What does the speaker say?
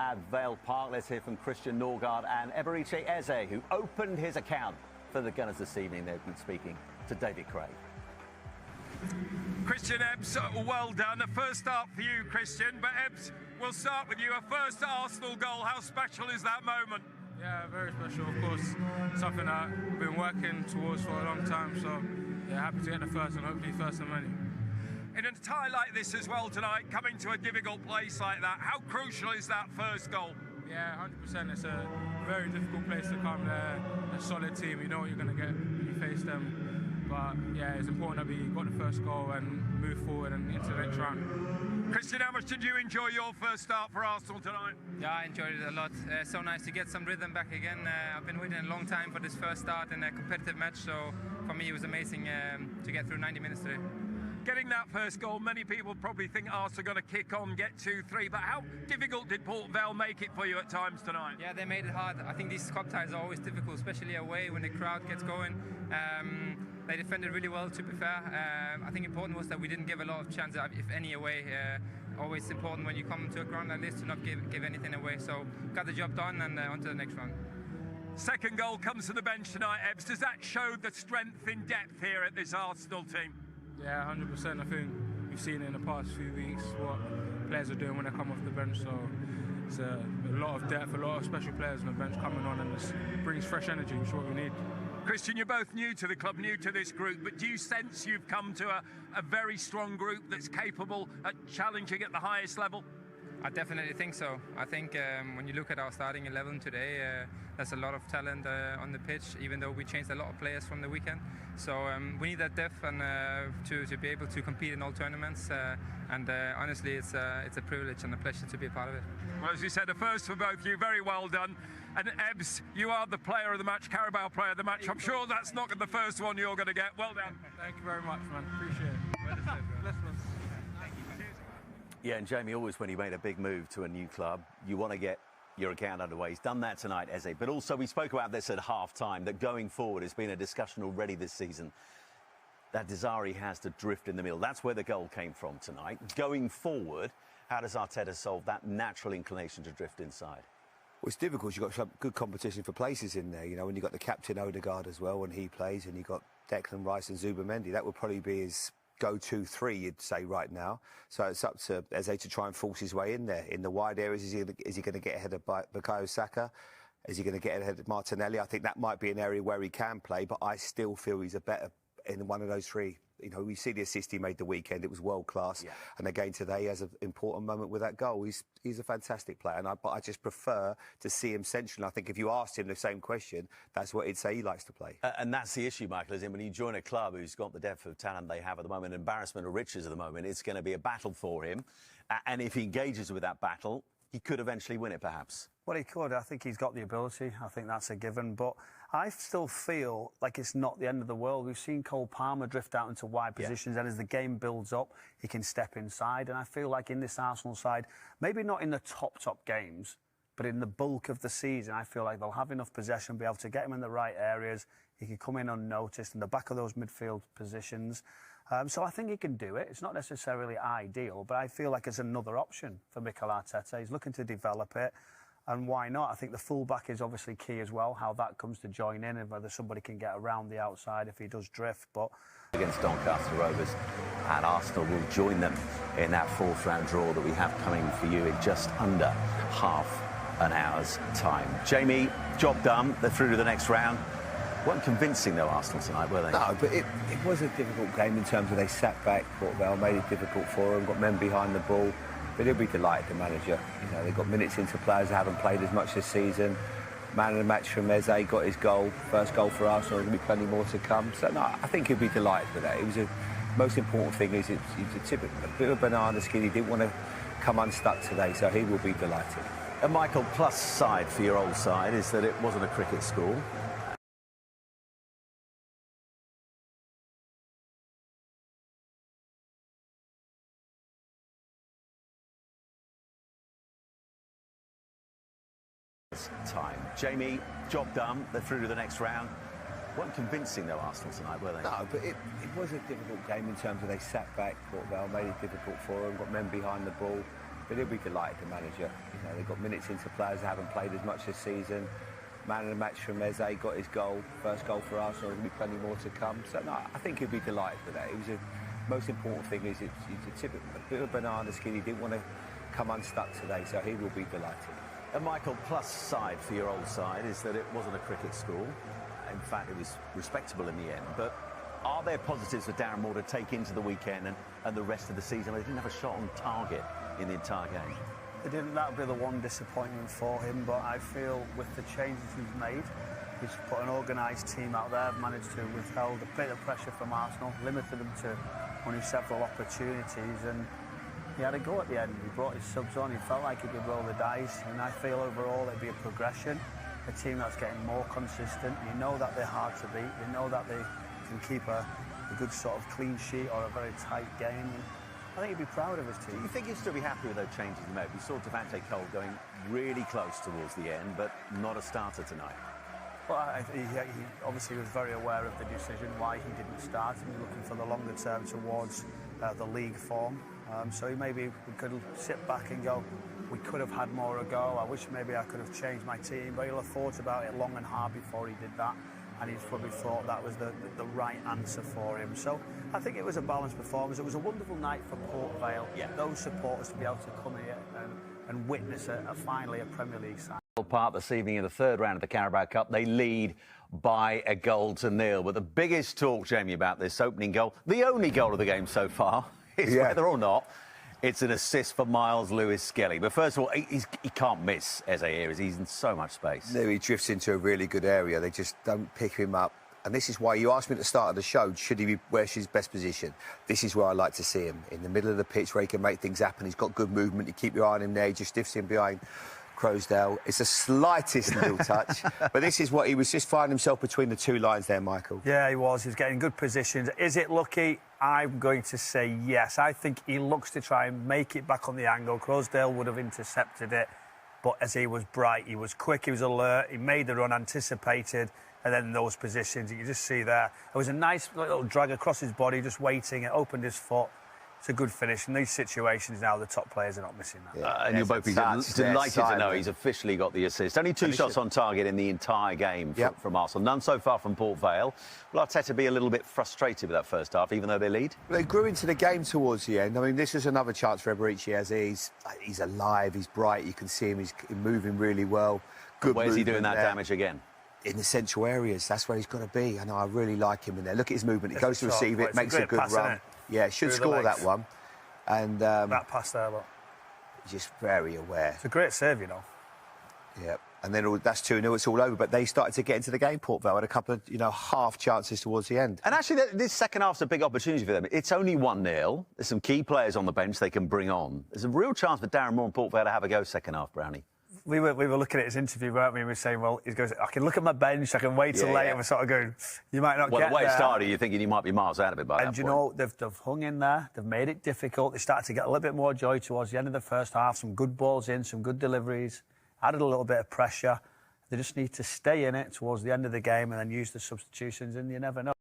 at Vale Park. Let's hear from Christian Norgard and Eberiche Eze, who opened his account for the Gunners this evening. They've been speaking to David Craig. Christian, Ebbs, well done. A first start for you, Christian. But Ebbs, we'll start with you. A first Arsenal goal. How special is that moment? Yeah, very special, of course. Something that I've been working towards for a long time. So, yeah, happy to get the first and hopefully first of many. In a tie like this as well tonight, coming to a difficult place like that, how crucial is that first goal? Yeah, 100%. It's a very difficult place to come. They're a solid team. You know what you're going to get when you face them. But yeah, it's important that we got the first goal and move forward and into the next round. Christian, how much did you enjoy your first start for Arsenal tonight? Yeah, I enjoyed it a lot. So nice to get some rhythm back again. I've been waiting a long time for this first start in a competitive match, so for me it was amazing to get through 90 minutes today. Getting that first goal, many people probably think Arsenal are going to kick on, get 2-3, but how difficult did Port Vale make it for you at times tonight? Yeah, they made it hard. I think these cup ties are always difficult, especially away when the crowd gets going. They defended really well, to be fair. I think important was that we didn't give a lot of chances, if any, away. Always important when you come to a ground like this to not give anything away. So got the job done and on to the next round. Second goal comes to the bench tonight, Ebbs. Does that show the strength in depth here at this Arsenal team? Yeah, 100%. I think we've seen it in the past few weeks what players are doing when they come off the bench. So it's a lot of depth, a lot of special players on the bench coming on, and it brings fresh energy, which is what we need. Christian, you're both new to the club, new to this group, but do you sense you've come to a very strong group that's capable at challenging at the highest level? I definitely think so. I think when you look at our starting 11 today, there's a lot of talent on the pitch, even though we changed a lot of players from the weekend. So we need that depth and to be able to compete in all tournaments. Honestly, it's a privilege and a pleasure to be a part of it. Well, as you said, a first for both of you. Very well done. And Ebbs, you are the player of the match, Carabao player of the match. I'm sure that's not the first one you're going to get. Well done. Thank you very much, man. Appreciate it. Bless man. Yeah, and Jamie, always when you made a big move to a new club, you want to get your account underway. He's done that tonight, Eze. But also, we spoke about this at half-time, that going forward has been a discussion already this season. That desire he has to drift in the middle. That's where the goal came from tonight. Going forward, how does Arteta solve that natural inclination to drift inside? Well, it's difficult. You've got some good competition for places in there. You know, when you've got the captain Odegaard as well when he plays, and you've got Declan Rice and Zubimendi, that would probably be his go-to three, you'd say, right now. So it's up to Eze to try and force his way in there. In the wide areas, is he going to get ahead of Bukayo Saka? Is he going to get ahead of Martinelli? I think that might be an area where he can play, but I still feel he's a better in one of those three. You know, we see the assist he made the weekend. It was world class. Yeah. And again today, he has an important moment with that goal. He's a fantastic player, but I just prefer to see him central. I think if you asked him the same question, that's what he'd say he likes to play. And that's the issue, Michael, is when you join a club who's got the depth of talent they have at the moment, embarrassment of riches at the moment, it's going to be a battle for him. And if he engages with that battle, he could eventually win it, perhaps. Well, he could. I think he's got the ability. I think that's a given. But I still feel like it's not the end of the world. We've seen Cole Palmer drift out into wide positions, and as the game builds up, he can step inside. And I feel like in this Arsenal side, maybe not in the top games, but in the bulk of the season, I feel like they'll have enough possession, be able to get him in the right areas. He can come in unnoticed in the back of those midfield positions. So I think he can do it. It's not necessarily ideal, but I feel like it's another option for Mikel Arteta. He's looking to develop it. And why not? I think the fullback is obviously key as well, how that comes to join in and whether somebody can get around the outside if he does drift. But against Doncaster Rovers, and Arsenal will join them in that fourth round draw that we have coming for you in just under half an hour's time. Jamie, job done. They're through to the next round. Weren't convincing though, Arsenal tonight, were they? No, but it was a difficult game in terms of they sat back, Port Vale made it difficult for them, got men behind the ball. But he'll be delighted, the manager. You know, they've got minutes into players that haven't played as much this season. Man of the match from Eze, got his goal. First goal for Arsenal, there's going to be plenty more to come. So, no, I think he'll be delighted with that. It was most important thing is it's a typical, a bit of a banana skin. He didn't want to come unstuck today, so he will be delighted. A Michael plus side for your old side is that it wasn't a cricket school. Time. Jamie, job done. They're through to the next round. Weren't convincing though, Arsenal tonight, were they? No, but it was a difficult game in terms of they sat back, Port Vale made it difficult for them, got men behind the ball. But he'll be delighted, the manager. You know, they've got minutes into players that haven't played as much this season. Man of the match from Eze, got his goal, first goal for Arsenal. There'll be plenty more to come. So no, I think he'll be delighted with that. Most important thing is it's a bit of a banana skin. He didn't want to come unstuck today, so he will be delighted. And Michael, plus side for your old side is that it wasn't a cricket school. In fact, it was respectable in the end. But are there positives for Darren Moore to take into the weekend and the rest of the season? They didn't have a shot on target in the entire game. They didn't. That would be the one disappointment for him. But I feel with the changes he's made, he's put an organised team out there, managed to withhold a bit of pressure from Arsenal, limited them to only several opportunities, and he had a go at the end. He brought his subs on. He felt like he could roll the dice, and I feel overall it'd be a progression. A team that's getting more consistent. You know that they're hard to beat. You know that they can keep a good sort of clean sheet or a very tight game. And I think he'd be proud of his team. Do you think he'll still be happy with those changes he made? We saw Devante Cole going really close towards the end, but not a starter tonight. Well, he obviously was very aware of the decision, why he didn't start, and looking for the longer term towards the league form. So maybe we could sit back and go, we could have had more a go. I wish maybe I could have changed my team, but he'll have thought about it long and hard before he did that, and he's probably thought that was the right answer for him. So I think it was a balanced performance. It was a wonderful night for Port Vale. Yeah. Those supporters to be able to come here and witness finally a Premier League side. Part this evening in the third round of the Carabao Cup, they lead by 1-0. But the biggest talk, Jamie, about this opening goal, the only goal of the game so far, is whether or not it's an assist for Miles Lewis-Skelly. But first of all, he can't miss Eze here. He's in so much space. No, he drifts into a really good area. They just don't pick him up. And this is why you asked me at the start of the show, where's his best position? This is where I like to see him, in the middle of the pitch where he can make things happen. He's got good movement. You keep your eye on him there. He just stiffs in behind Crosdale. It's the slightest little touch. But this is what he was just finding himself between the two lines there, Michael. Yeah, he was. He was getting good positions. Is it lucky? I'm going to say yes. I think he looks to try and make it back on the angle. Crosdale would have intercepted it. But as he was bright, he was quick, he was alert, he made the run, anticipated, and then in those positions, you can just see there. It was a nice little drag across his body, just waiting. It opened his foot. It's a good finish. In these situations now, the top players are not missing that. Yeah. And you'll both be delighted to know he's officially got the assist. Only 2 shots on target in the entire game from Arsenal. None so far from Port Vale. Will Arteta be a little bit frustrated with that first half, even though they lead? They grew into the game towards the end. I mean, this is another chance for Eberici. He's alive, he's bright, you can see him, he's moving really well. Good. Where's he doing that damage again? In the central areas, that's where he's got to be. I know, I really like him in there. Look at his movement. He goes to receive it, makes a good run. Yeah, should score that one. And that pass there, look. He's just very aware. It's a great save, you know. Yeah, and then that's 2-0, it's all over. But they started to get into the game, Port Vale, had a couple of, half chances towards the end. And actually, this second half's a big opportunity for them. It's only 1-0. There's some key players on the bench they can bring on. There's a real chance for Darren Moore and Port Vale to have a go second half, Brownie. We were looking at his interview, weren't we? We were saying, well, he goes, I can look at my bench, I can wait till later. We're sort of going, you might not get there. Well, the way it started, you're thinking you might be miles out of it by that point. And you know, they've hung in there, they've made it difficult. They started to get a little bit more joy towards the end of the first half, some good balls in, some good deliveries, added a little bit of pressure. They just need to stay in it towards the end of the game and then use the substitutions, and you never know.